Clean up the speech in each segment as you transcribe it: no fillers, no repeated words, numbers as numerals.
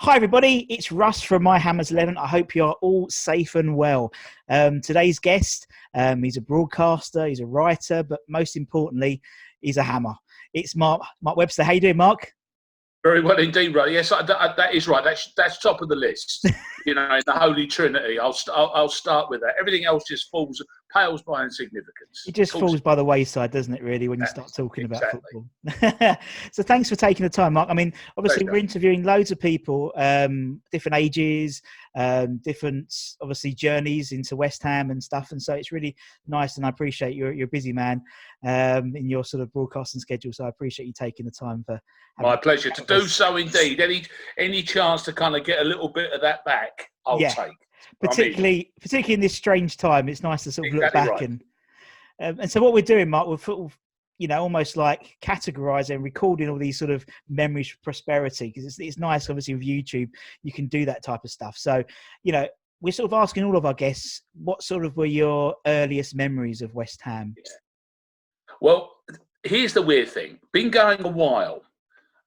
Hi everybody, it's Russ from My Hammers 11. I hope you are all safe and well. Today's guest, he's a broadcaster, he's a writer, but most importantly, he's a hammer. It's Mark Webster. How you doing, Mark? Very well indeed, Ray. Yes, that is right. That's top of the list. You know, in the Holy Trinity. I'll start with that. Everything else just pales by insignificance. It just falls by the wayside, doesn't it, really, when you start talking about football? So thanks for taking the time, Mark. I mean, obviously, we're interviewing loads of people, different ages, different, obviously, journeys into West Ham and stuff. And so it's really nice, and I appreciate you're a busy man in your sort of broadcasting schedule. So I appreciate you taking the time for my pleasure to do so indeed. Any chance to kind of get a little bit of that back, I'll take. Particularly in this strange time, it's nice to sort of look back and so what we're doing, Mark, we're sort of, almost like categorising and recording all these sort of memories of prosperity, because it's nice, obviously, with YouTube, you can do that type of stuff. So, we're sort of asking all of our guests, what sort of were your earliest memories of West Ham? Yeah. Well, here's the weird thing. Been going a while.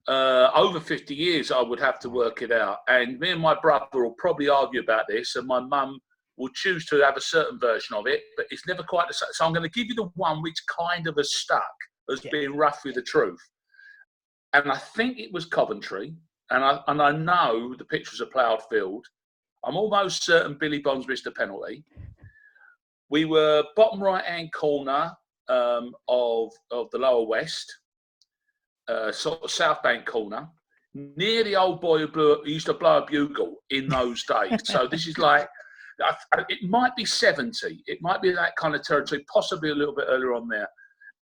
Over 50 years, I would have to work it out. And me and my brother will probably argue about this, and my mum will choose to have a certain version of it, but it's never quite the same. So I'm going to give you the one which kind of has stuck as being roughly the truth. And I think it was Coventry, and I know the pitch was a ploughed field. I'm almost certain Billy Bonds missed a penalty. We were bottom right-hand corner of the Lower West. Sort of South Bank corner, near the old boy who used to blow a bugle in those days. So this is like, it might be 70. It might be that kind of territory, possibly a little bit earlier on there.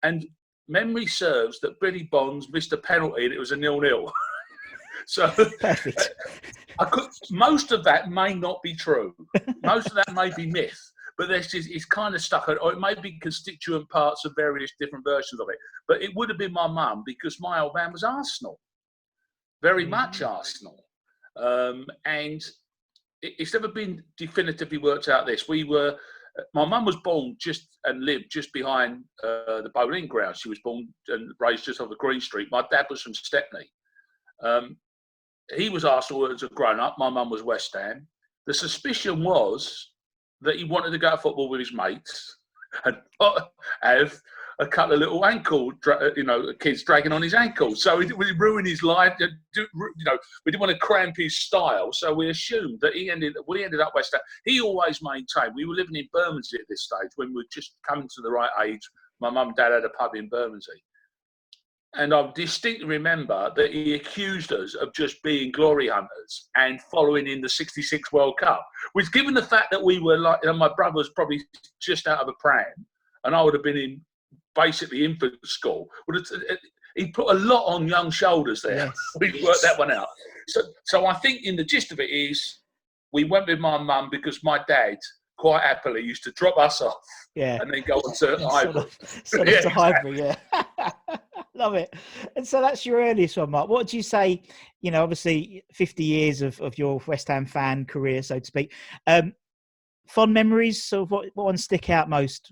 And memory serves that Billy Bonds missed a penalty and it was a 0-0. So most of that may not be true. Most of that may be myth. But it's kind of stuck, or it may be constituent parts of various different versions of it. But it would have been my mum, because my old man was Arsenal, very much Arsenal. And it's never been definitively worked out this. My mum was born and lived just behind the bowling ground. She was born and raised just off of Green Street. My dad was from Stepney. He was Arsenal as a grown-up. My mum was West Ham. The suspicion was that he wanted to go to football with his mates and have a couple of little kids dragging on his ankles. So we ruined his life. We didn't want to cramp his style. So we assumed that we ended up West Ham. He always maintained, we were living in Bermondsey at this stage when we were just coming to the right age. My mum and dad had a pub in Bermondsey. And I distinctly remember that he accused us of just being glory hunters and following in the '66 World Cup, which, given the fact that we were my brother was probably just out of a pram and I would have been in basically infant school, he put a lot on young shoulders there. Yes. We worked that one out. So I think in the gist of it is we went with my mum because my dad quite happily used to drop us off and then go on to Highbury. Sort of to Highbury, yeah. Love it. And so that's your earliest one, Mark. What would you say, obviously 50 years of your West Ham fan career, so to speak. Fond memories of what ones stick out most?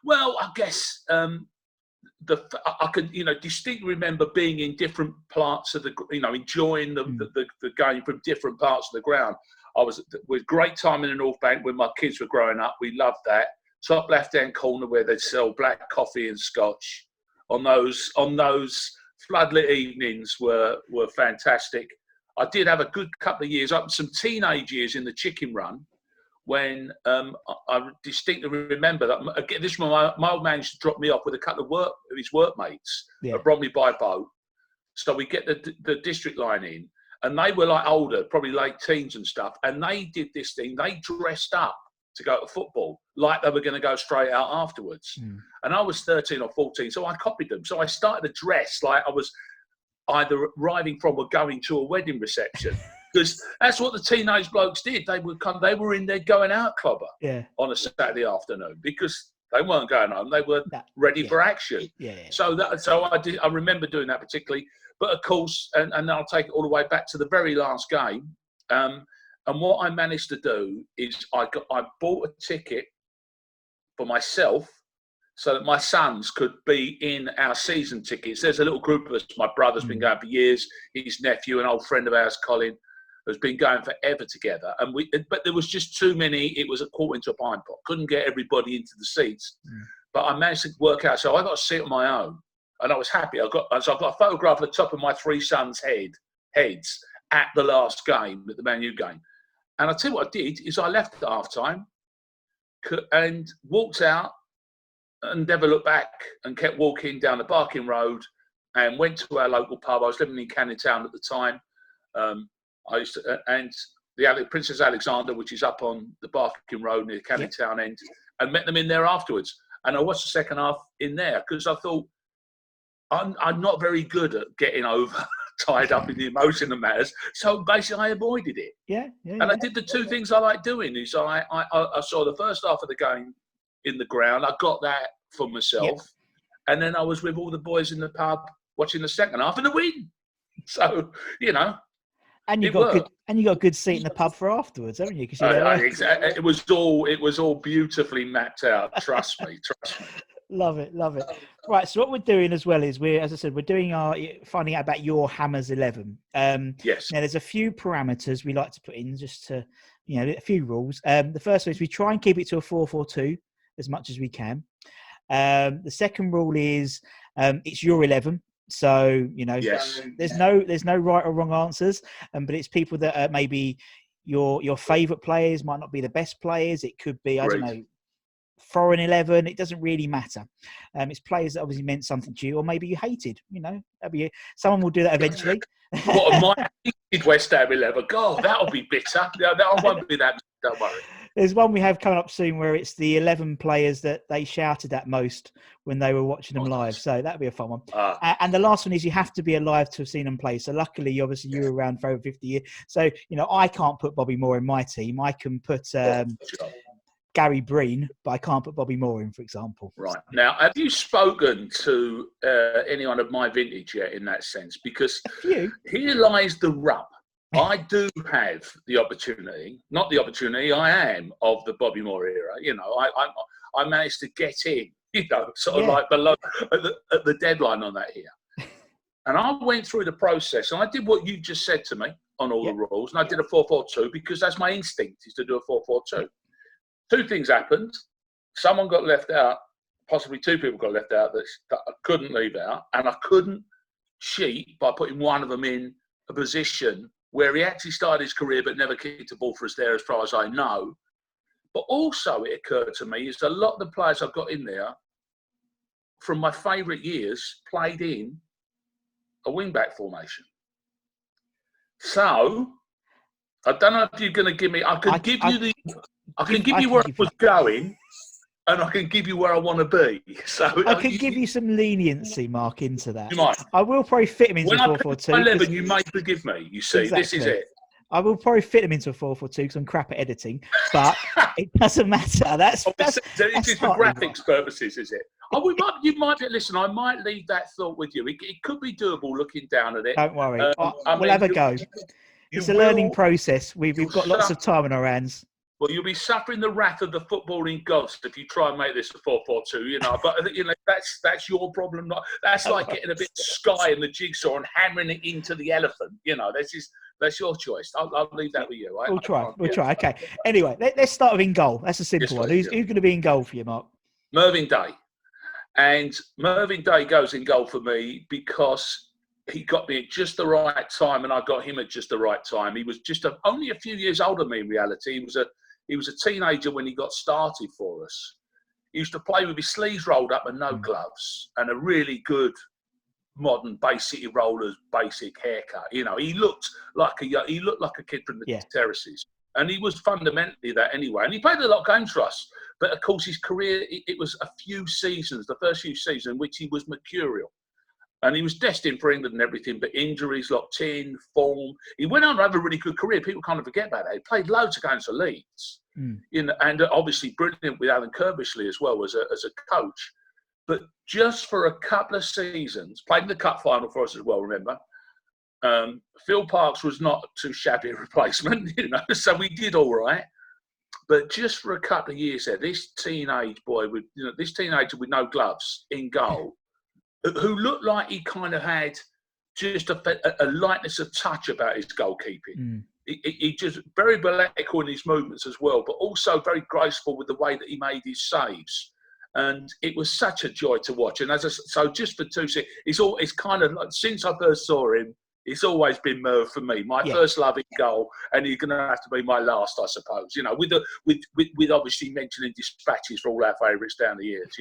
Well, I guess I can, distinctly remember being in different parts of enjoying the game from different parts of the ground. I was with great time in the North Bank when my kids were growing up. We loved that. Top left-hand corner where they'd sell black coffee and scotch. On those floodlit evenings were fantastic. I did have a good couple of years, up some teenage years in the Chicken Run, when I distinctly remember that. Again, this was my old man used to drop me off with a couple of his workmates that brought me by boat. So we get the district line in, and they were like older, probably late teens and stuff, and they did this thing. They dressed up to go to football like they were going to go straight out afterwards. And I was 13 or 14, so I copied them. So I started to dress like I was either arriving from or going to a wedding reception, because that's what the teenage blokes did. They were in their going out clubber on a Saturday afternoon, because they weren't going home. They were ready for action. So I remember doing that particularly. But of course, and I'll take it all the way back to the very last game. And what I managed to do is I bought a ticket for myself so that my sons could be in our season tickets. There's a little group of us. My brother's been going for years. His nephew, an old friend of ours, Colin, has been going forever together. But there was just too many. It was a quarter into a pint pot. Couldn't get everybody into the seats. But I managed to work out. So I got a seat on my own, and I was happy. I've got a photograph of the top of my three sons' heads at the last game, at the Man U game. And I'll tell you what I did is I left at half time and walked out and never looked back and kept walking down the Barking Road and went to our local pub. I was living in Canning Town at the time. I used to, and the Princess Alexander, which is up on the Barking Road near Canning Town end, and met them in there afterwards. And I watched the second half in there because I thought I'm not very good at getting over tied up in the emotion that matters. So basically, I avoided it. And I did the two things I like doing. Is I saw the first half of the game in the ground. I got that for myself, and then I was with all the boys in the pub watching the second half and the win. So and you got a good seat in the pub for afterwards, haven't you? Exactly. It was all beautifully mapped out. Trust me. Love it. Right, so what we're doing as well is we're finding out about your Hammers 11. Yes. Now there's a few parameters we like to put in just to, a few rules. The first one is we try and keep it to a 4-4-2 as much as we can. The second rule is it's your 11. So, there's no right or wrong answers, but it's people that are maybe your favourite players, might not be the best players. It could be, I don't know, foreign 11. It doesn't really matter. It's players that obviously meant something to you, or maybe you hated. Someone will do that eventually. What my hated West Ham 11? God, that'll be bitter. That won't be that. Don't worry. There's one we have coming up soon where it's the 11 players that they shouted at most when they were watching them live. So that'll be a fun one. And the last one is you have to be alive to have seen them play. So luckily, you were around for over 50 years. So, I can't put Bobby Moore in my team. I can put Gary Breen, but I can't put Bobby Moore in, for example. Right. Now, have you spoken to anyone of my vintage yet in that sense? Because here lies the rub. I do have the opportunity, I am of the Bobby Moore era. I managed to get in, like below at the deadline on that here. And I went through the process and I did what you just said to me on all the rules. And I did a 4-4-2 because that's my instinct, is to do a 4-4-2. Two things happened. Someone got left out, possibly two people got left out that I couldn't leave out. And I couldn't cheat by putting one of them in a position where he actually started his career but never kicked a ball for us there, as far as I know. But also it occurred to me is a lot of the players I've got in there from my favourite years played in a wing-back formation. So I don't know if you're going to give me... I can give you where I was going, and I can give you where I want to be. So I can give you some leniency, Mark, into that. You might. I will probably fit him into a 4-4-2. 11, you may forgive me. You see, This is it. I will probably fit him into a 4-4-2 because I'm crap at editing, but it doesn't matter. That's for graphics purposes, is it? You might listen. I might leave that thought with you. It could be doable looking down at it. Don't worry. We'll have a go. It's a learning process. We've got lots of time on our hands. Well, you'll be suffering the wrath of the footballing gods if you try and make this a 4-4-2, But that's your problem. That's like getting a bit of sky in the jigsaw and hammering it into the elephant. That's your choice. I'll leave that with you. We'll try. Okay. Anyway, let's start with in goal. That's a simple one. Who's going to be in goal for you, Mark? Mervyn Day. And Mervyn Day goes in goal for me because he got me at just the right time, and I got him at just the right time. He was just only a few years older than me in reality. He was a teenager when he got started for us. He used to play with his sleeves rolled up and no gloves, and a really good modern basic rollers, basic haircut. He looked like a kid from the terraces, and he was fundamentally that anyway. And he played a lot of games for us, but of course his career it was a few seasons, the first few seasons, in which he was mercurial. And he was destined for England and everything, but injuries locked in, form. He went on to have a really good career. People kind of forget about that. He played loads of games for Leeds, and obviously brilliant with Alan Kirbishley as well as a coach. But just for a couple of seasons, played in the cup final for us as well, remember? Phil Parkes was not too shabby a replacement, so we did all right. But just for a couple of years there, this teenage boy with, this teenager with no gloves in goal, who looked like he kind of had just a lightness of touch about his goalkeeping. He just very baletical in his movements as well, but also very graceful with the way that he made his saves. And it was such a joy to watch. And so just for 2 seconds, it's kind of like, since I first saw him, it's always been Merv for me. My first love in goal, and he's going to have to be my last, I suppose. With obviously mentioning dispatches for all our favourites down the years.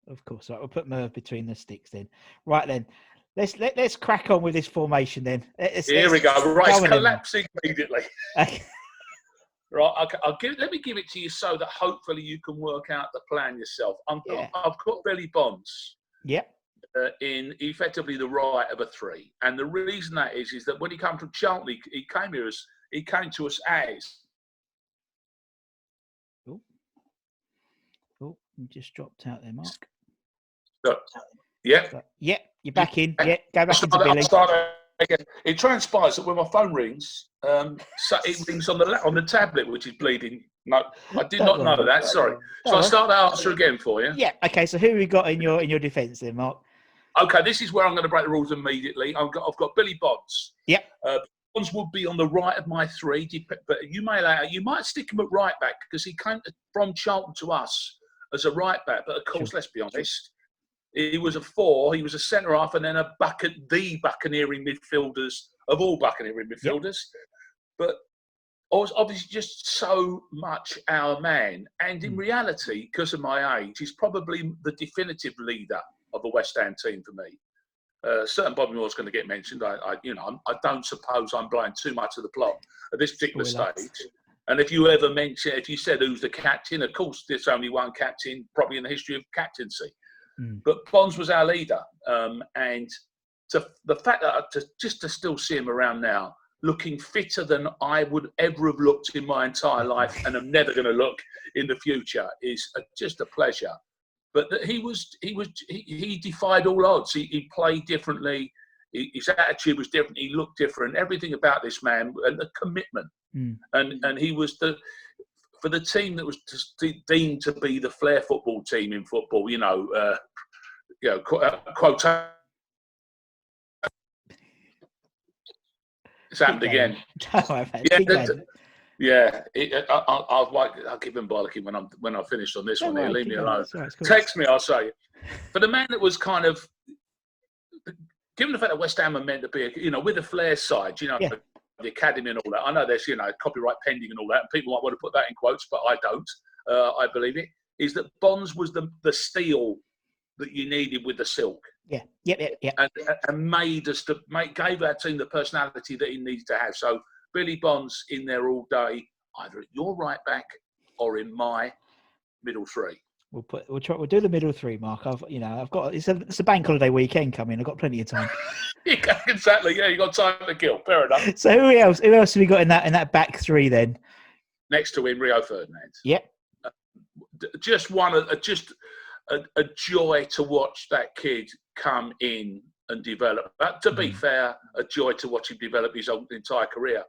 Of course. Right, we'll put Merv between the sticks then. Right then, let's crack on with this formation then. Here we go. Right, it's collapsing immediately. Right, let me give it to you so that hopefully you can work out the plan yourself. I've got Billy Bonds. Yep. In effectively the right of a 3, and the reason that is that when he came from Charlton, he came to us as. Oh, you just dropped out there, Mark. Yeah, you're back in. Yeah, go back into Billy. Again. It transpires that when my phone rings, so it rings on the tablet, which is bleeding. No, I did not know that. Sorry. So I'll start the answer again for you. Yeah. Okay. So who have we got in your defence then, Mark? Okay, this is where I'm going to break the rules immediately. I've got Billy Bonds. Yep. Bonds would be on the right of my 3, but you might stick him at right back because he came from Charlton to us as a right back. But of course, let's be honest, he was a 4. He was a centre half, and then the buccaneering midfielders of all buccaneering midfielders. Yep. But I was obviously just so much our man, and in reality, because of my age, he's probably the definitive leader of a West Ham team for me. Certain Bobby Moore's going to get mentioned. I don't suppose I'm blowing too much of the plot at this particular stage. And if you said who's the captain, of course, there's only one captain probably in the history of captaincy. But Bonds was our leader, and the fact that to still see him around now, looking fitter than I would ever have looked in my entire life, and I'm never going to look in the future, is just a pleasure. But he defied all odds. He played differently. His attitude was different. He looked different. Everything about this man, and the commitment. And he was for the team that was deemed to be the flair football team in football. Quote. It's happened again. I'll give him bollocking when I finished on this one. Here, leave me alone. Text me, I'll show you. For the man that was kind of, given the fact that West Ham are meant to be, with the flair side, the academy and all that. I know there's, copyright pending and all that, and people might want to put that in quotes, but I don't. I believe it. Is that Bonds was the steel that you needed with the silk. Yeah. And gave our team the personality that he needs to have. So Billy Bonds in there all day, either at your right back or in my middle 3. We'll do the middle 3, Mark. I've got it's a bank holiday weekend coming. I've got plenty of time. Exactly. Yeah, you got time to kill. Fair enough. So who else have we got in that back 3 then? Next to him, Rio Ferdinand. Yep. Just a joy to watch that kid come in and develop. But to be fair, a joy to watch him develop his entire career.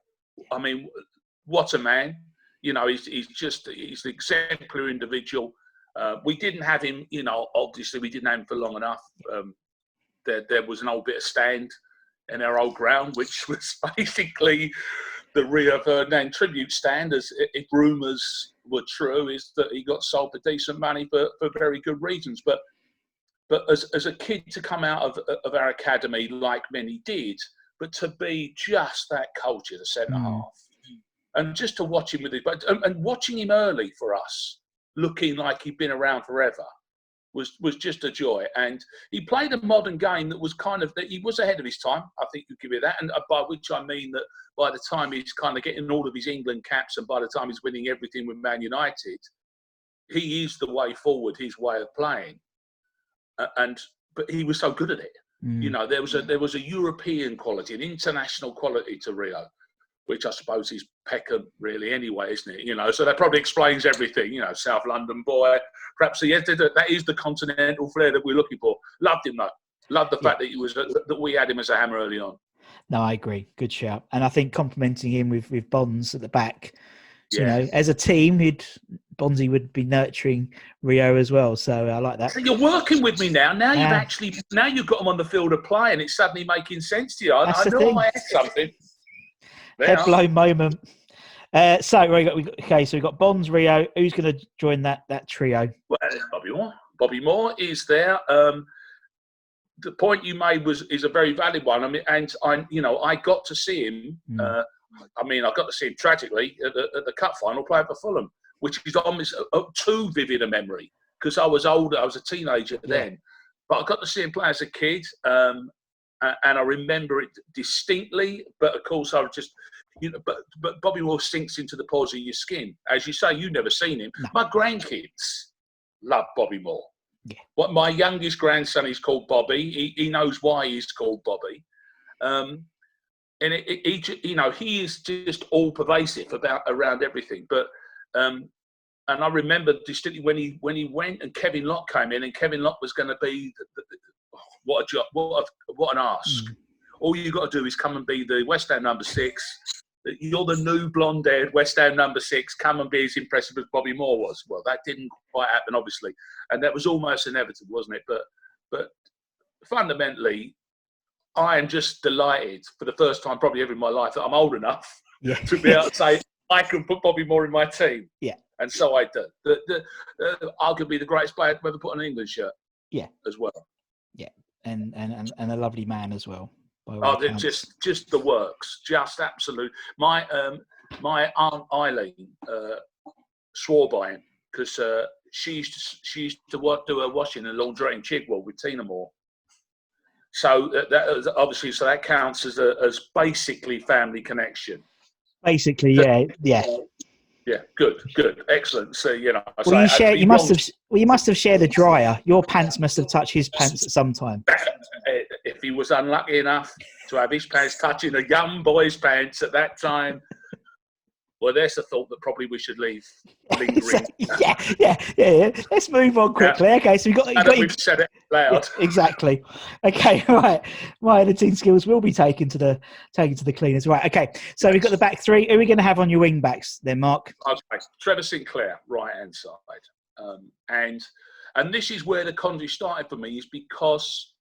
I mean, what a man! He's an exemplary individual. We didn't have him, obviously we didn't have him for long enough. There was an old bit of stand in our old ground, which was basically the Rio Ferdinand tribute stand, if rumours were true, is that he got sold for decent money for very good reasons. But as a kid to come out of our academy, like many did, but to be just that culture, the centre half, and just to watch him and watching him early for us, looking like he'd been around forever, was just a joy. And he played a modern game that was that he was ahead of his time. I think you give it that, and by which I mean that by the time he's kind of getting all of his England caps, and by the time he's winning everything with Man United, he is the way forward, his way of playing. But he was so good at it. There was a European quality, an international quality to Rio, which I suppose is Peckham really anyway, isn't it? So that probably explains everything. South London boy. Perhaps that is the continental flair that we're looking for. Loved him though. Loved the fact that we had him as a hammer early on. No, I agree. Good shout. And I think complimenting him with Bonds at the back, you know, as a team, Bonzi would be nurturing Rio as well. So I like that. So you're working with me now. Now you've got them on the field of play, and it's suddenly making sense to you. I know I had something. Head blown moment. So we've got Bonds, Rio. Who's going to join that trio? Well, Bobby Moore. Bobby Moore is there. The point you made is a very valid one. I mean, and I got to see him. I got to see him tragically at the cup final play for Fulham, which is almost too vivid a memory because I was older. I was a teenager then, but I got to see him play as a kid, and I remember it distinctly. But of course, I was just. But Bobby Moore sinks into the pores of your skin. As you say, you've never seen him. No. My grandkids love Bobby Moore. Yeah. What my youngest grandson is called Bobby. He knows why he's called Bobby, and he is just all pervasive around everything. But and I remember distinctly when he went and Kevin Locke came in, and Kevin Locke was going to be what a job, what an ask. All you got to do is come and be the West Ham number 6. You're the new blonde-haired West Ham number 6. Come and be as impressive as Bobby Moore was. Well, that didn't quite happen, obviously, and that was almost inevitable, wasn't it? But fundamentally, I am just delighted for the first time probably ever in my life that I'm old enough to be able to say I can put Bobby Moore in my team. Yeah, and so I do. Arguably the greatest player to ever put on an England shirt. Yeah, as well. Yeah, and a lovely man as well. Just the works, just absolute. My Aunt Eileen swore by him because she used to do her washing in a laundrette in Chigwell with Tina Moore. So that obviously, that counts as basically family connection. Basically, yeah. Yeah, good, excellent. So you must have shared a dryer. Your pants must have touched his pants at some time. If he was unlucky enough to have his pants touching a young boy's pants at that time, well, there's a thought that probably we should leave lingering. Yeah. Let's move on quickly. Yeah. Okay, so we've said it loud. Exactly. Okay, right. My editing skills will be taken to the cleaners. Right. Okay. So we've got the back three. Who are we going to have on your wing backs then, Mark? Okay. Trevor Sinclair, right hand side, and this is where the Condy started for me, is because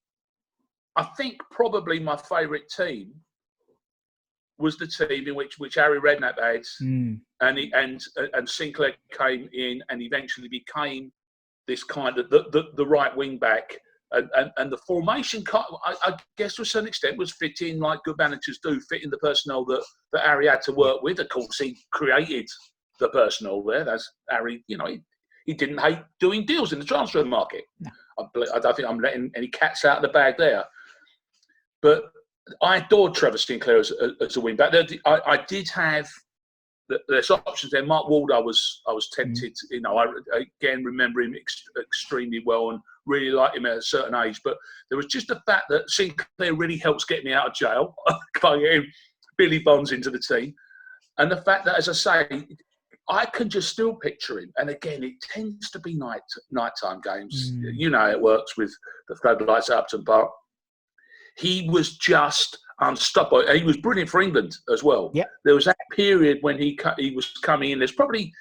I think probably my favourite team was the team in which Harry Redknapp had, and Sinclair came in and eventually became this kind of the right wing back, and the formation, I guess to a certain extent, was fitting like good managers do, fitting the personnel that Harry had to work with. Of course, he created the personnel there. That's Harry. He didn't hate doing deals in the transfer market. No. I don't think I'm letting any cats out of the bag there, but I adored Trevor Sinclair as a wing back. I did have there's options there. Mark Ward, I was tempted. I again remember him extremely well and really liked him at a certain age. But there was just the fact that Sinclair really helps get me out of jail by getting Billy Bonds into the team, and the fact that, as I say, I can just still picture him. And again, it tends to be nighttime games. You know how it works with the floodlights at Upton Park. He was just unstoppable. And he was brilliant for England as well. Yeah. There was that period when he was coming in. There's probably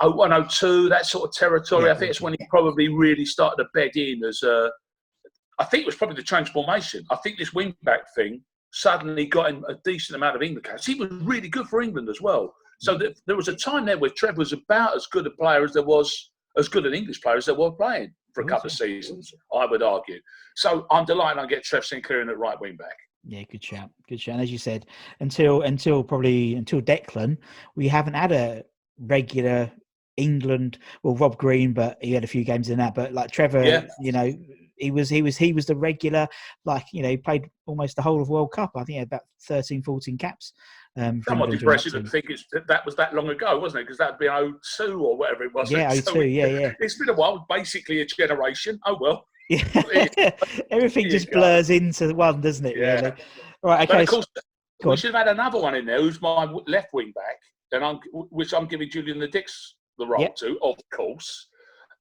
01, 02, that sort of territory. Yeah, I think it's when he probably really started to bed in as I think it was probably the transformation. I think this wing-back thing suddenly got him a decent amount of England caps. He was really good for England as well. So there was a time there where Trevor was about as good a player as there was, as good an English player as there was playing for a couple of seasons, I would argue. So I'm delighted I get Trev Sinclair in at right wing back. Yeah, good shout. And as you said, until Declan, we haven't had a regular England. Well, Rob Green, but he had a few games in that. But like Trevor, he was the regular. He played almost the whole of World Cup. I think he had about 13, 14 caps. Somewhat depressing to think that was that long ago, wasn't it? Because that'd been 02 or whatever it was. Yeah, 02, yeah. It's been a while, basically a generation. Oh, well. Yeah. Everything just blurs into one, doesn't it, really? Right, okay. But of course, we should have had another one in there who's my left wing back, which I'm giving Julian the Dix the role to, of course.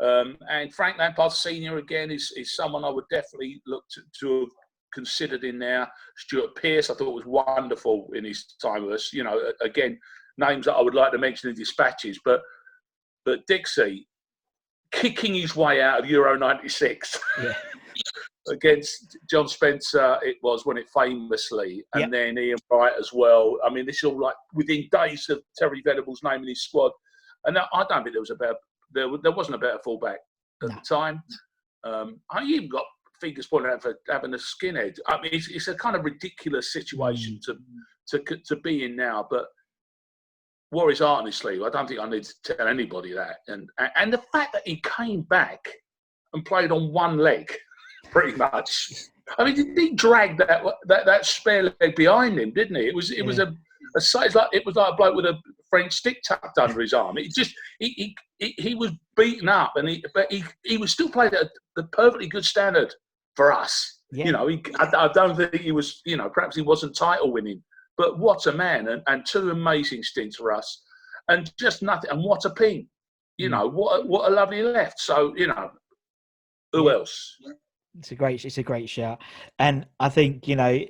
And Frank Lampard Senior, again, is someone I would definitely look to have considered in there. Stuart Pearce, I thought, was wonderful in his time with us. You know, again, names that I would like to mention in dispatches. But Dixie, kicking his way out of Euro 96 against John Spencer, it was, when it famously, and then Ian Wright as well. I mean, this is all like within days of Terry Venables naming his squad. And I don't think there wasn't a better fullback at the time. I even got fingers pointed out for having a skinhead. I mean, it's a kind of ridiculous situation to be in now, but wore his heart on his sleeve. I don't think I need to tell anybody that. And the fact that he came back and played on one leg, pretty much. I mean, he dragged that spare leg behind him, didn't he? It was like a bloke with a French stick tucked under his arm. It just he was beaten up, but he was still playing at the perfectly good standard for us. Yeah. You know, I don't think he was. You know, perhaps he wasn't title winning, but what a man, and two amazing stints for us, and just nothing. And what a pin. You know, what a lovely left. So, you know, who else? It's a great shout, and I think, you know,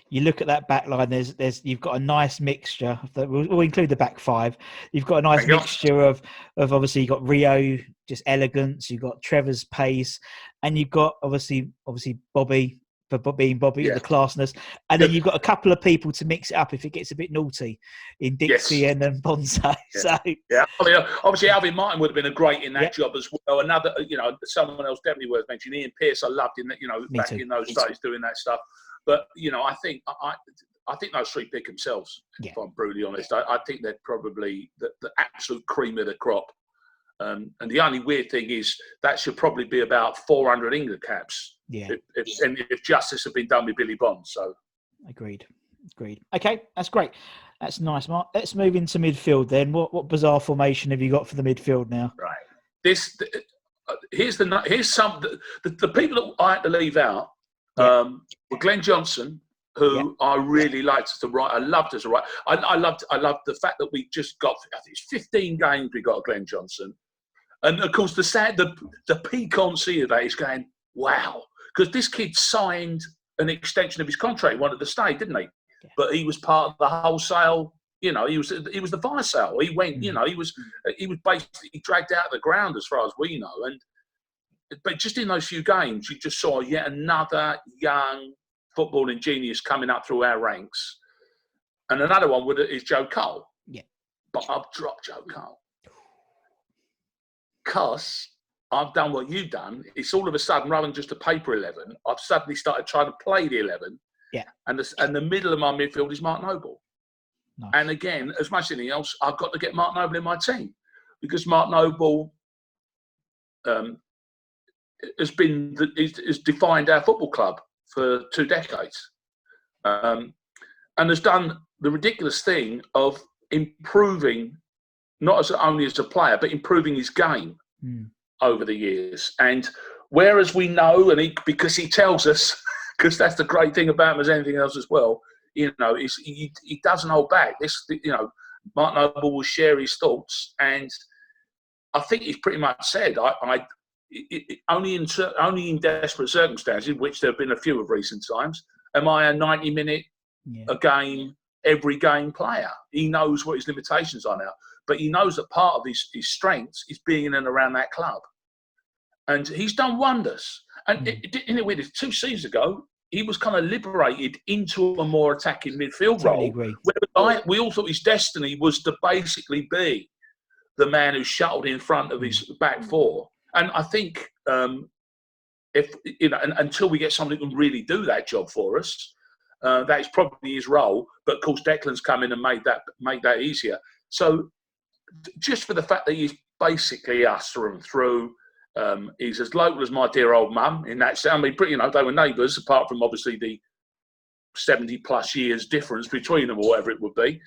you look at that back line. There's you've got a nice mixture. We'll include the back five. You've got a nice mixture of obviously you've got Rio, just elegance. You've got Trevor's pace, and you've got obviously Bobby for being Bobby, the classness, and then you've got a couple of people to mix it up if it gets a bit naughty in Dixie and then Bonzo. I mean, obviously Alvin Martin would have been a great in that job as well. Another, you know, someone else definitely worth mentioning. Ian Pearce, I loved in that, you know, back in those days doing that stuff. But, you know, I think those three pick themselves, if I'm brutally honest. I think they're probably the absolute cream of the crop. And the only weird thing is that should probably be about 400 England caps. Yeah. If justice had been done with Billy Bond. So, Agreed. Okay, that's great. That's nice, Mark. Let's move into midfield then. What bizarre formation have you got for the midfield now? Right. Here's some the people that I had to leave out. Were Glenn Johnson, who I really liked to write. I loved as a writer. I loved the fact that we just got, I think it's 15 games we got Glenn Johnson. And of course the piquancy of that is going, wow. Because this kid signed an extension of his contract. He wanted to stay, didn't he? Yeah. But he was part of the wholesale, you know, he was the vice sale. He went, you know, he was basically dragged out of the ground as far as we know. But just in those few games, you just saw yet another young footballing genius coming up through our ranks. And another one is Joe Cole. Yeah. But I've dropped Joe Cole. Because I've done what you've done. It's all of a sudden, rather than just a paper 11, I've suddenly started trying to play the 11. Yeah. And the middle of my midfield is Mark Noble. Nice. And again, as much as anything else, I've got to get Mark Noble in my team. Because Mark Noble has defined our football club for 2 decades. And has done the ridiculous thing of improving, not only as a player, but improving his game over the years. And whereas we know, because he tells us, because that's the great thing about him as anything else as well, you know, he doesn't hold back. You know, Mark Noble will share his thoughts, and I think he's pretty much said, only in desperate circumstances, which there have been a few of recent times, am I a 90-minute a game, every game player. He knows what his limitations are now, but he knows that part of his strengths is being in and around that club. And he's done wonders. And in a way, 2 seasons ago, he was kind of liberated into a more attacking midfield role. We all thought his destiny was to basically be the man who shuttled in front of his back four. And I think if you know, until we get somebody who can really do that job for us, that is probably his role. But of course, Declan's come in and made that easier. So just for the fact that he's basically us through and through. He's as local as my dear old mum in that sense. I mean, you know, they were neighbours, apart from obviously the 70+ years difference between them or whatever it would be.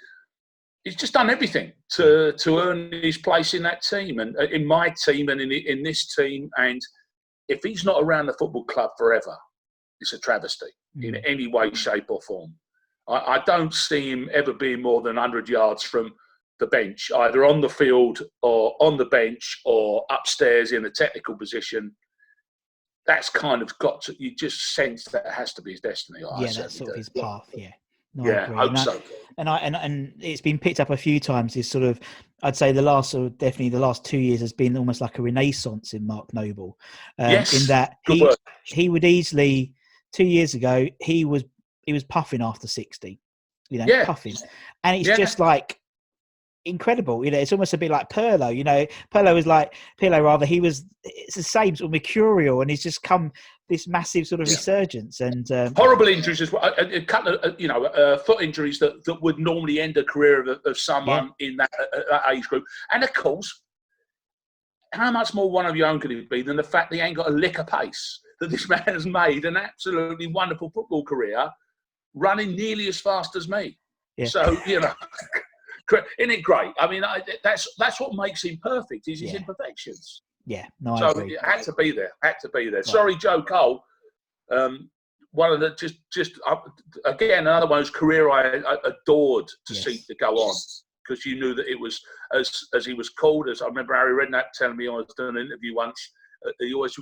He's just done everything to earn his place in that team and in my team and in this team. And if he's not around the football club forever, it's a travesty in any way, shape or form. I don't see him ever being more than 100 yards from the bench, either on the field or on the bench or upstairs in a technical position. that's kind of got to. You just sense that it has to be his destiny. That's sort of his path. Yeah. No, yeah, I agree. I hope so. And it's been picked up a few times. This sort of, I'd say definitely the last 2 years has been almost like a renaissance in Mark Noble. Yes, in that he would easily 2 years ago he was puffing after 60, puffing, and it's just like incredible. It's almost a bit like Pirlo. It's the same sort of mercurial, and he's just come this massive sort of resurgence, and horrible injuries as well. A couple of foot injuries that would normally end a career of someone in that age group. And of course, how much more one of your own could it be than the fact that he ain't got a lick of pace? That this man has made an absolutely wonderful football career, running nearly as fast as me. Yeah. So isn't it great? I mean, that's what makes him perfect. Is his imperfections. Yeah, no, I agree. It had to be there. Right. Sorry, Joe Cole. One of the again another one whose career I adored to see to go on, because you knew that it was as he was called. As I remember Harry Redknapp telling me, I was doing an interview once. He always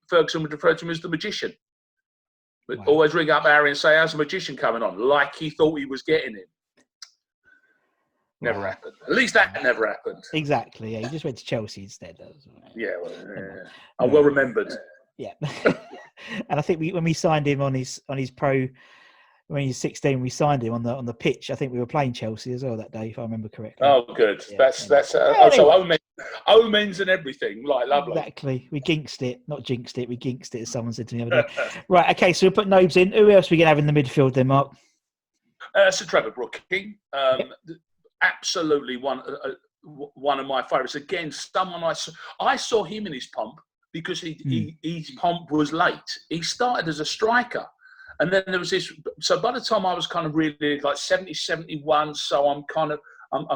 Ferguson would refer to him as the magician. But always ring up Harry and say, "How's the magician coming on?" Like he thought he was getting him. Never happened. At least that never happened. Exactly. Yeah, he just went to Chelsea instead. Well remembered. Yeah. And I think when we signed him on his pro, when he was 16, we signed him on the pitch. I think we were playing Chelsea as well that day, if I remember correctly. Oh, good. Yeah, that's omens and everything. Like, lovely. Exactly. We jinxed it, not jinxed it. We jinxed it, as someone said to me the other day. Right. Okay. So we'll put Nobes in. Who else are we gonna have in the midfield then, Mark? So Trevor Brooking. Absolutely one of my favourites. Again, someone I saw him in his pomp because his pomp was late. He started as a striker, and then there was this. So by the time I was kind of really like 70, 71, so I'm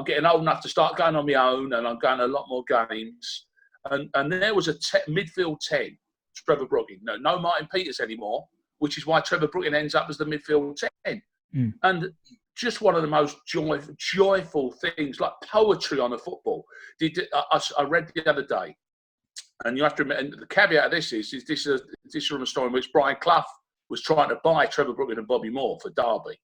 getting old enough to start going on my own, and I'm going to a lot more games. And there was a midfield 10, Trevor Brooking. No Martin Peters anymore, which is why Trevor Brooking ends up as the midfield 10. And just one of the most joyful things, like poetry on a football. I read the other day, and you have to remember, and the caveat of this is this from a story in which Brian Clough was trying to buy Trevor Brooking and Bobby Moore for Derby.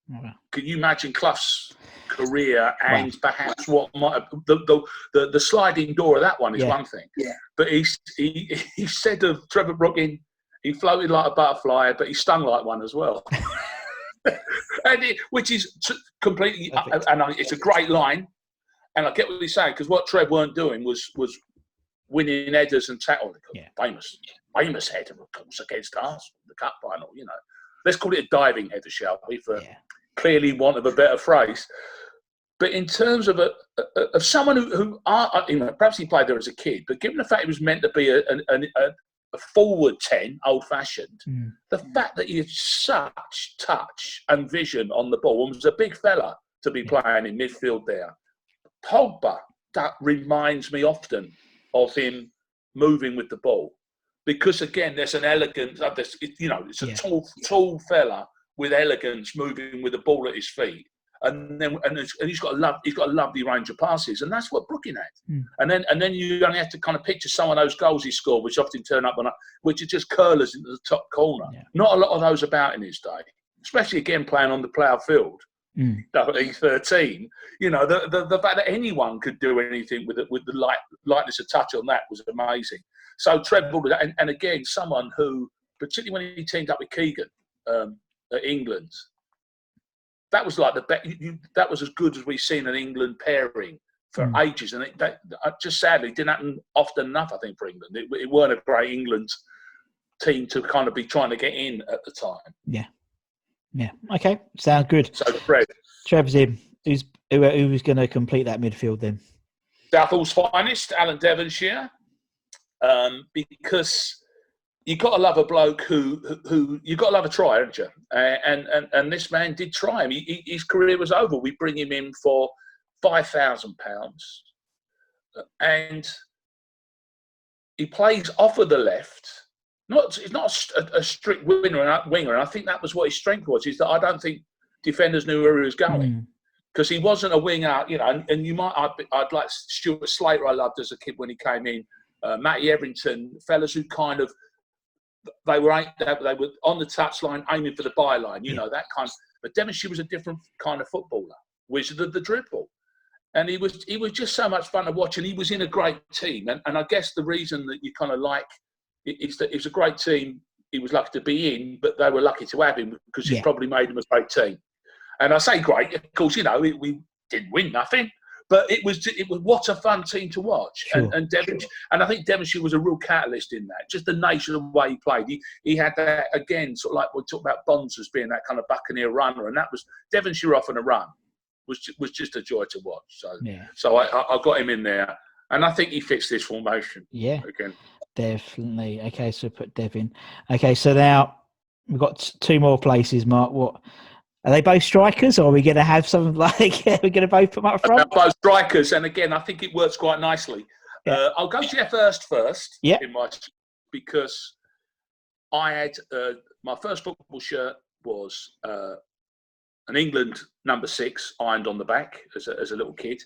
Wow. Can you imagine Clough's career and perhaps what might have, the sliding door of that one is one thing. Yeah. But he said of Trevor Brooking, he floated like a butterfly, but he stung like one as well. Which is completely, and it's a great line, and I get what he's saying, because what Trev weren't doing was winning headers and tackles. Famous header, of course, against us, the cup final. Let's call it a diving header, shall we, for clearly want of a better phrase. But in terms of someone who perhaps he played there as a kid, but given the fact he was meant to be a forward 10, old-fashioned, the fact that he had such touch and vision on the ball, and was a big fella to be playing in midfield there. Pogba, that reminds me often of him moving with the ball, because again, there's an elegance. It's a tall fella with elegance, moving with the ball at his feet. And he's got a lovely range of passes, and that's what Brooking had. And then you only have to kind of picture some of those goals he scored, which often turn up which are just curlers into the top corner. Yeah. Not a lot of those about in his day, especially again playing on the plough field. He's 13. The fact that anyone could do anything with the lightness of touch on that was amazing. So Trev, and again, someone who, particularly when he teamed up with Keegan at England. That was like that was as good as we've seen an England pairing for ages, and that just sadly didn't happen often enough. I think for England, it weren't a great England team to kind of be trying to get in at the time. Yeah. Okay, sounds good. So Trev's in. Who's going to complete that midfield then? Southall's finest, Alan Devonshire, because. You got to love a bloke who you got to love a try, haven't you? And this man did try him. His career was over. We bring him in for £5,000, and he plays off of the left. He's not a strict winger, and I think that was what his strength was. Is that I don't think defenders knew where he was going, because he wasn't a winger. And you might. I'd like Stuart Slater. I loved as a kid when he came in. Matty Everington, fellas who kind of they were on the touchline aiming for the byline, you know, that kind of. But Devonshire was a different kind of footballer, wizard of the dribble. And he was just so much fun to watch, and he was in a great team. And I guess the reason that you kind of like is that it was a great team. He was lucky to be in, but they were lucky to have him because he probably made him a great team. And I say great, of course, you know, we didn't win nothing, but it was what a fun team to watch. Sure. And I think Devonshire was a real catalyst in that. Just the nature of the way he played. He had that, again, sort of like we talk about Bonds as being that kind of buccaneer runner, and that was Devonshire off on a run. Was just a joy to watch. So I got him in there, and I think he fits this formation. Yeah, again, definitely. Okay, so put Devin. Okay, so now we've got 2 more places. Mark, what are they? Both strikers, or are we going to have something like we're going to both put them up front? Both strikers, and again, I think it works quite nicely. Yeah. I'll go Jeff Hurst first. Yeah, because I had my first football shirt was. An England number 6 ironed on the back as a little kid.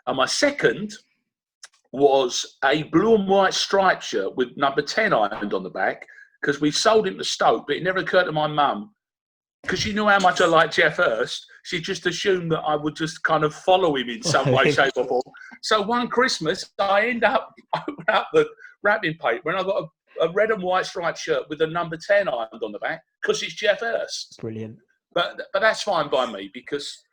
And my second was a blue and white striped shirt with number 10 ironed on the back because we sold him to Stoke, but it never occurred to my mum, because she knew how much I liked Jeff Hurst, she just assumed that I would just kind of follow him in some way, shape or form. So one Christmas, I end up opening up the wrapping paper and I got a red and white striped shirt with the number 10 ironed on the back because it's Jeff Hurst. Brilliant. But that's fine by me because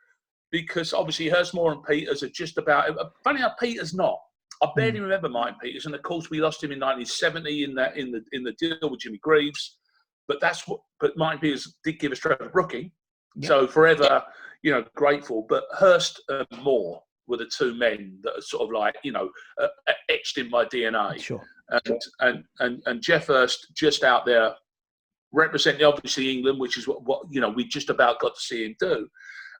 obviously Hurstmore and Peters are just about. Funny how Peters not. I barely remember Martin Peters, and of course we lost him in 1970 in the deal with Jimmy Greaves. But Martin Peters did give us Trevor Brooking, so forever, you know, grateful. But Hurst and Moore were the 2 men that are sort of like, you know, etched in my DNA. Sure. And Jeff Hurst just out there. Representing obviously England, which is what you know we just about got to see him do.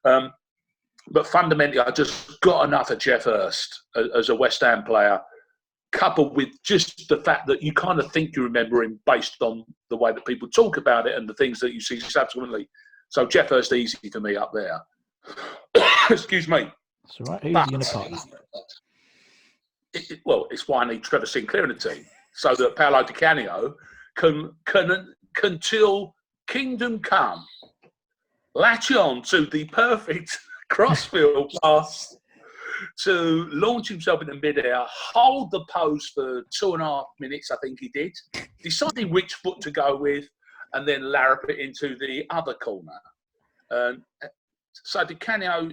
But fundamentally, I just got enough of Jeff Hurst as a West Ham player, coupled with just the fact that you kind of think you remember him based on the way that people talk about it and the things that you see subsequently. So Jeff Hurst easy for me up there. Excuse me. That's all right. Who's going to partner? Well, it's why I need Trevor Sinclair in the team, so that Paolo Di Canio can till kingdom come, latch on to the perfect crossfield pass to launch himself in the mid-air, hold the post for 2.5 minutes, I think he did, deciding which foot to go with, and then larrup it into the other corner. So Di Canio,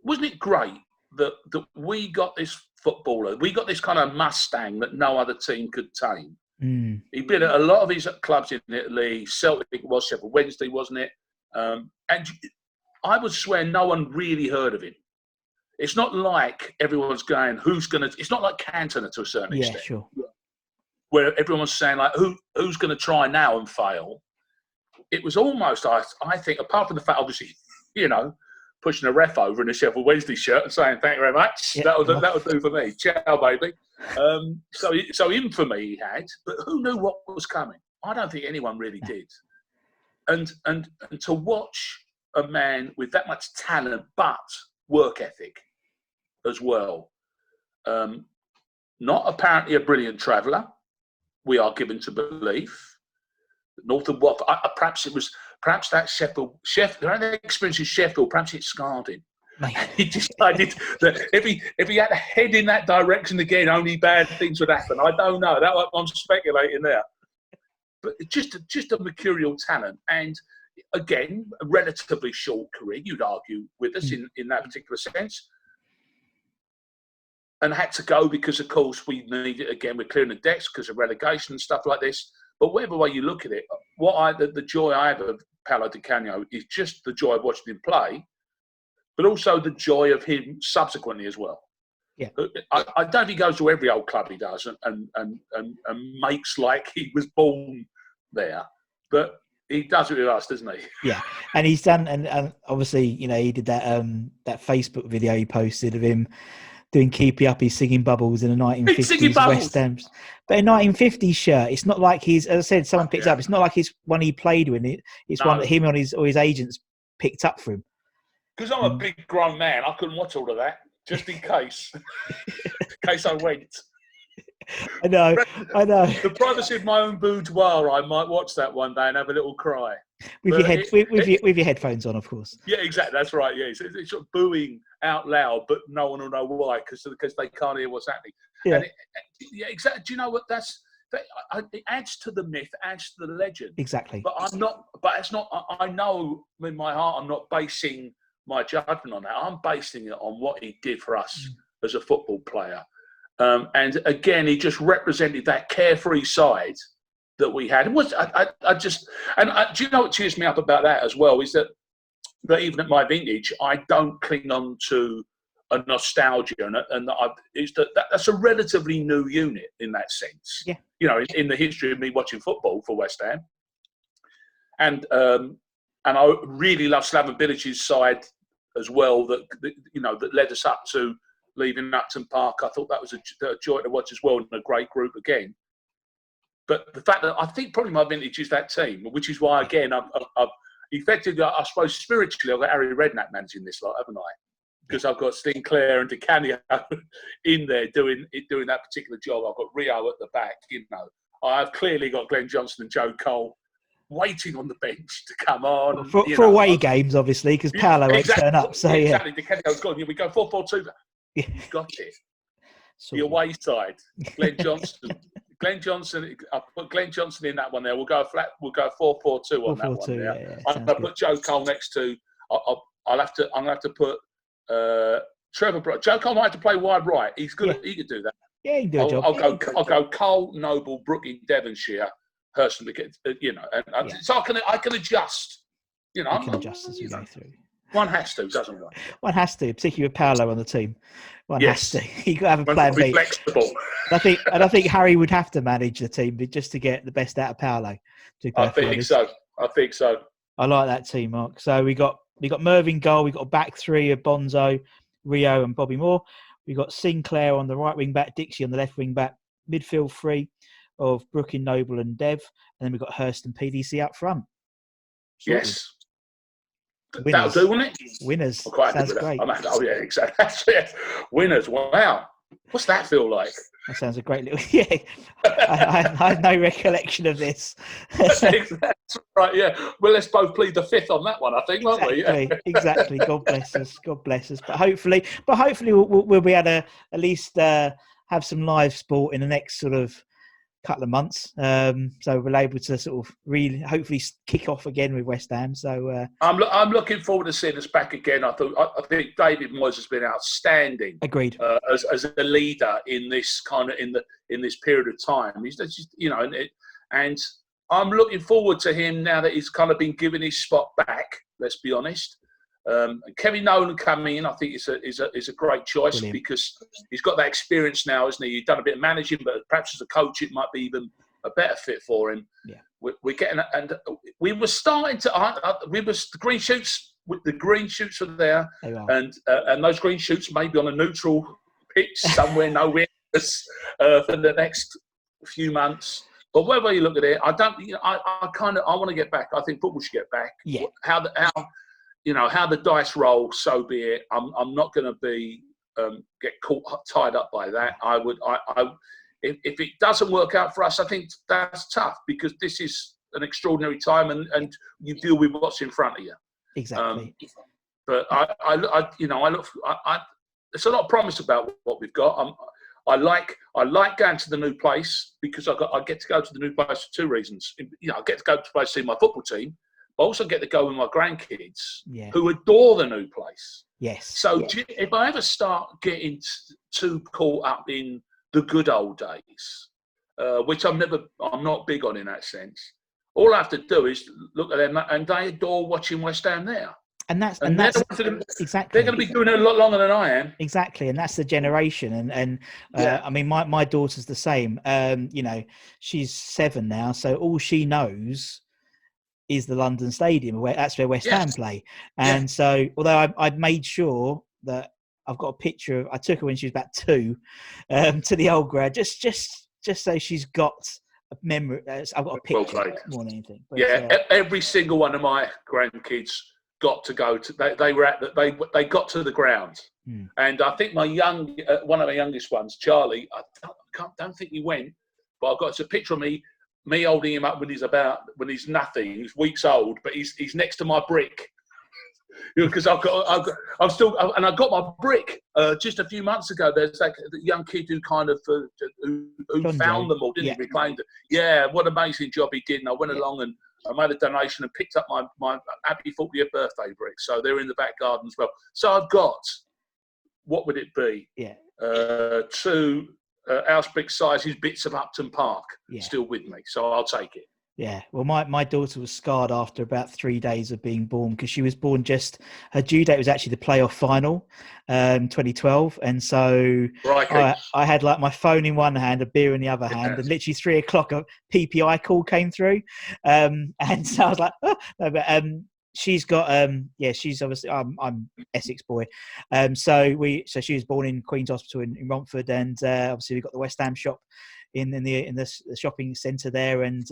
wasn't it great that we got this footballer, we got this kind of Mustang that no other team could tame. He'd been at a lot of his clubs in Italy. Celtic was, Sheffield Wednesday, wasn't it? And I would swear no one really heard of him. It's not like everyone's going, who's going to... It's not like Cantona to a certain extent. Yeah, sure. Where everyone's saying, like, who's going to try now and fail? It was almost, I think, apart from the fact, obviously, you know, pushing a ref over in a Sheffield Wednesday shirt and saying, thank you very much. Yeah, that would do for me. Ciao, baby. So infamy he had, but who knew what was coming? I don't think anyone really did. And to watch a man with that much talent, but work ethic as well, not apparently a brilliant traveller, we are given to believe. North of Watford, perhaps that Sheffield, the experience in Sheffield, perhaps it scarred him. He decided that if he had to head in that direction again, only bad things would happen. I don't know. I'm speculating there. But just a mercurial talent, and again, a relatively short career, you'd argue, with us in that particular sense. And had to go because, of course, we needed, again, we're clearing the decks because of relegation and stuff like this. But whatever way you look at it, the joy I have of Paolo Di Canio is just the joy of watching him play, but also the joy of him subsequently as well. Yeah, I don't think he goes to every old club he does and makes like he was born there, but he does it with us, doesn't he? Yeah, and he's done, and obviously, you know, he did that Facebook video he posted of him doing Keepy Up, he's singing Bubbles in a 1950s West Ham. But a 1950s shirt, it's not like he's, as I said, someone picked up. It's not like it's one he played with. It's one that him or his agents picked up for him. Because I'm a big grown man, I couldn't watch all of that, just in case. In case I went. I know. The privacy of my own boudoir, I might watch that one day and have a little cry. With your headphones on, of course. Yeah, exactly. That's right. Yeah, it's sort of booing out loud, but no one will know why because they can't hear what's happening. Yeah. And exactly. Do you know what? It adds to the myth, adds to the legend. Exactly. But I'm not. But it's not. I know in my heart, I'm not basing my judgment on that. I'm basing it on what he did for us as a football player. And again, he just represented that carefree side that we had. It was do you know what cheers me up about that as well is that even at my vintage, I don't cling on to a nostalgia, and that's a relatively new unit in that sense. Yeah, you know, in the history of me watching football for West Ham, and I really love Slaven Bilic's side as well. That led us up to leaving Upton Park. I thought that was a joy to watch as well, and a great group again. But the fact that I think probably my vintage is that team, which is why, again, I've effectively, I suppose, spiritually, I've got Harry Redknapp managing this lot, haven't I? Because I've got Sinclair and Di Canio in there doing that particular job. I've got Rio at the back, I've clearly got Glenn Johnson and Joe Cole waiting on the bench to come on. For away games, obviously, because Paolo won't turn up. So, exactly. Di Canio's gone. We go 4-4-2. You've got it. The away side, Glenn Johnson. I put Glenn Johnson in that one there. We'll go 4-4-2 on that one. Yeah. I'm going to put Joe Cole next to. I'm going to have to put Trevor. Joe Cole might have to play wide right. He's good. He could do that. Yeah, he can do a job. I'll go Cole, Noble, Brook in Devonshire, Hurst, so I can adjust. You can adjust as we go through. One has to, doesn't one? One has to, particularly with Paolo on the team. One has to. You got to have a plan B. Flexible. I think Harry would have to manage the team just to get the best out of Paolo. I think so. I like that team, Mark. So we got Mervyn goal. We got a back three of Bonzo, Rio, and Bobby Moore. We got Sinclair on the right wing back, Dixie on the left wing back. Midfield three of Brooking, Noble, and Dev, and then we got Hurst and PDC up front. Sorted. Yes. Winners. That'll do, won't it? Winners. I'm quite Sounds happy with great. that. Yeah, exactly. Winners. Wow. What's that feel like? That sounds a great little. Yeah, I have no recollection of this. That's right. Yeah. Well, let's both plead the fifth on that one, I think, won't we? Yeah. Exactly. God bless us. God bless us. But hopefully, we'll be able to at least have some live sport in the next sort of couple of months, so we're able to sort of really hopefully kick off again with West Ham. So I'm looking forward to seeing us back again. I think David Moyes has been outstanding. Agreed. As a leader in this kind of in this period of time, he's just, and I'm looking forward to him now that he's kind of been given his spot back. Let's be honest. Kevin Nolan coming in, I think is a great choice. Brilliant. Because he's got that experience now, isn't he? He's done a bit of managing, but perhaps as a coach, it might be even a better fit for him. Yeah, we're getting, and we were starting to. The green shoots. The green shoots are there, and those green shoots may be on a neutral pitch somewhere, nowhere for the next few months. But whether you look at it, I don't. I want to get back. I think football should get back. Yeah. How the dice roll, so be it. I'm not going to be get tied up by that. If it doesn't work out for us, I think that's tough because this is an extraordinary time, and you deal with what's in front of you. Exactly. But I look. There's a lot of promise about what we've got. I like going to the new place because I get to go to the new place for two reasons. I get to go to the place to see my football team. I also get to go with my grandkids who adore the new place. Yes. So if I ever start getting too caught up in the good old days, which I'm not big on in that sense, all I have to do is look at them, and they adore watching West Ham there. And that's exactly. They're going to be doing it a lot longer than I am. Exactly, and that's the generation. And I mean, my daughter's the same. She's 7 now, so all she knows is the London Stadium. That's where West Ham play. And so, although I'd made sure that I've got a picture I took her when she was about 2 to the old ground, just so she's got a memory. I've got a picture more than anything. But, every single one of my grandkids got to go to. They got to the ground, and I think one of my youngest ones, Charlie, I don't think he went, but it's a picture of me holding him up when he's nothing. He's weeks old, but he's next to my brick. Because I got my brick just a few months ago. There's like the young kid who kind of who found them all, didn't he? Reclaimed it. Yeah, what an amazing job he did. And I went along and I made a donation and picked up my happy 40th birthday brick. So they're in the back garden as well. So I've got, what would it be? Yeah. 2 house brick sizes bits of Upton Park still with me. So I'll take it. Yeah, well, my daughter was scarred after about 3 days of being born, because she was born her due date was actually the playoff final, 2012. And so I had like my phone in one hand, a beer in the other hand, and literally 3 o'clock a PPI call came through. And so I was like, oh. No, but she's got, she's obviously, I'm Essex boy. So she was born in Queen's Hospital in Romford, and obviously we've got the West Ham shop in the shopping centre there, and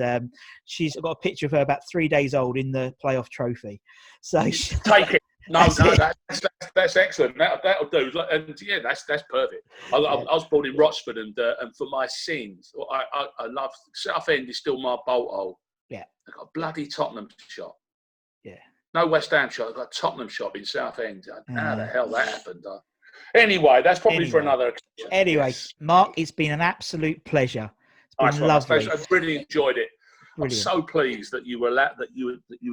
she's got a picture of her about 3 days old in the playoff trophy. So take it. That's excellent. That'll do. And yeah, that's perfect. I was born in Rochford, and for my sins, I love Southend is still my bolt hole. Yeah, I've got a bloody Tottenham shop. Yeah, no West Ham shop. I've got a Tottenham shop in Southend. How the hell that happened? Anyway, that's probably for another occasion. Anyway, yes. Mark, it's been an absolute pleasure. It's been lovely. I've really enjoyed it. Brilliant. I'm so pleased that you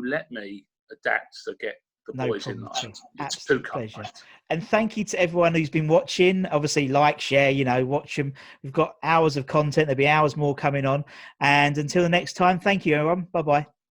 let me adapt to get the boys in line. Absolute pleasure. And thank you to everyone who's been watching. Obviously, like, share, watch them. We've got hours of content. There'll be hours more coming on. And until the next time, thank you, everyone. Bye-bye.